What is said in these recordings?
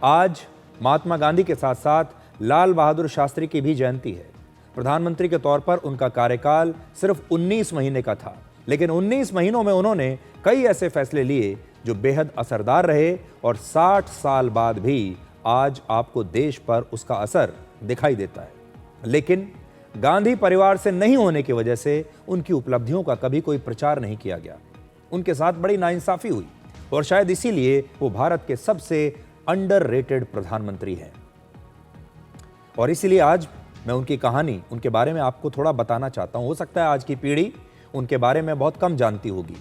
आज महात्मा गांधी के साथ साथ लाल बहादुर शास्त्री की भी जयंती है। प्रधानमंत्री के तौर पर उनका कार्यकाल सिर्फ 19 महीने का था, लेकिन 19 महीनों में उन्होंने कई ऐसे फैसले लिए जो बेहद असरदार रहे और 60 साल बाद भी आज आपको देश पर उसका असर दिखाई देता है। लेकिन गांधी परिवार से नहीं होने की वजह से उनकी उपलब्धियों का कभी कोई प्रचार नहीं किया गया। उनके साथ बड़ी नाइंसाफी हुई और शायद इसीलिए वो भारत के सबसे अंडररेटेड प्रधानमंत्री हैं। और इसीलिए आज मैं उनकी कहानी, उनके बारे में आपको थोड़ा बताना चाहता हूं। हो सकता है आज की पीढ़ी उनके बारे में बहुत कम जानती होगी।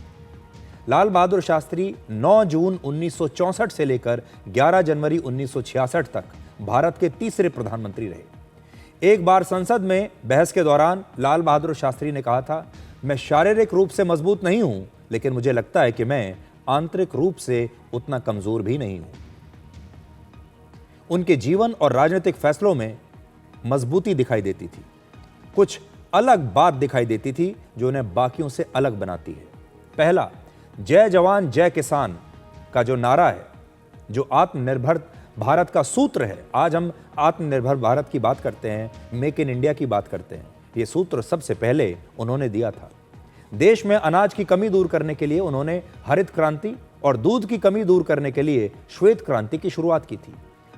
लाल बहादुर शास्त्री 9 जून 1964 से लेकर 11 जनवरी 1966 तक भारत के तीसरे प्रधानमंत्री रहे। एक बार संसद में बहस के दौरान लाल बहादुर शास्त्री ने कहा था, मैं शारीरिक रूप से मजबूत नहीं हूं, लेकिन मुझे लगता है कि मैं आंतरिक रूप से उतना कमजोर भी नहीं हूं। उनके जीवन और राजनीतिक फैसलों में मजबूती दिखाई देती थी। कुछ अलग बात दिखाई देती थी जो उन्हें बाकियों से अलग बनाती है। पहला, जय जवान जय किसान का जो नारा है, जो आत्मनिर्भर भारत का सूत्र है। आज हम आत्मनिर्भर भारत की बात करते हैं, मेक इन इंडिया की बात करते हैं। यह सूत्र सबसे पहले उन्होंने दिया था। देश में अनाज की कमी दूर करने के लिए उन्होंने हरित क्रांति और दूध की कमी दूर करने के लिए श्वेत क्रांति की शुरुआत की थी।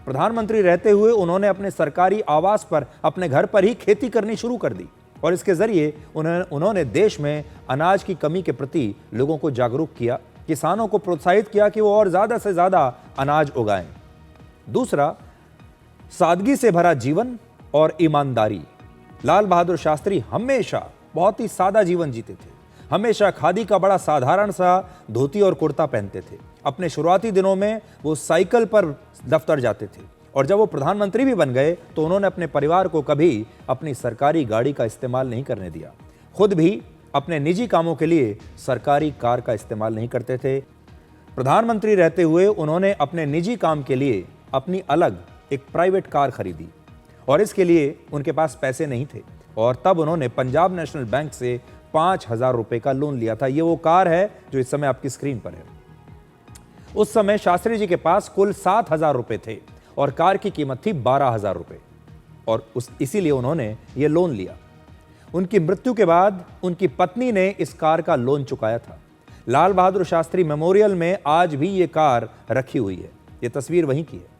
प्रधानमंत्री रहते हुए उन्होंने अपने सरकारी आवास पर, अपने घर पर ही खेती करनी शुरू कर दी और इसके जरिए उन्होंने देश में अनाज की कमी के प्रति लोगों को जागरूक किया, किसानों को प्रोत्साहित किया कि वो और ज्यादा से ज्यादा अनाज उगाएं। दूसरा, सादगी से भरा जीवन और ईमानदारी। लाल बहादुर शास्त्री हमेशा बहुत ही सादा जीवन जीते थे। हमेशा खादी का बड़ा साधारण सा धोती और कुर्ता पहनते थे। अपने शुरुआती दिनों में वो साइकिल पर दफ्तर जाते थे और जब वो प्रधानमंत्री भी बन गए तो उन्होंने अपने परिवार को कभी अपनी सरकारी गाड़ी का इस्तेमाल नहीं करने दिया। खुद भी अपने निजी कामों के लिए सरकारी कार का इस्तेमाल नहीं करते थे। प्रधानमंत्री रहते हुए उन्होंने अपने निजी काम के लिए अपनी अलग एक प्राइवेट कार खरीदी और इसके लिए उनके पास पैसे नहीं थे और तब उन्होंने पंजाब नेशनल बैंक से 5,000 रुपए का लोन लिया था। ये वो कार है जो इस समय आपकी स्क्रीन पर है। उस समय शास्त्री जी के पास कुल 7,000 रुपए थे और कार की कीमत थी 12,000 रुपए और इसीलिए उन्होंने ये लोन लिया। उनकी मृत्यु के बाद उनकी पत्नी ने इस कार का लोन चुकाया था। लाल बहादुर शास्त्री मेमोरियल में आज भी ये कार रखी हुई है। ये तस्वीर वहीं की है।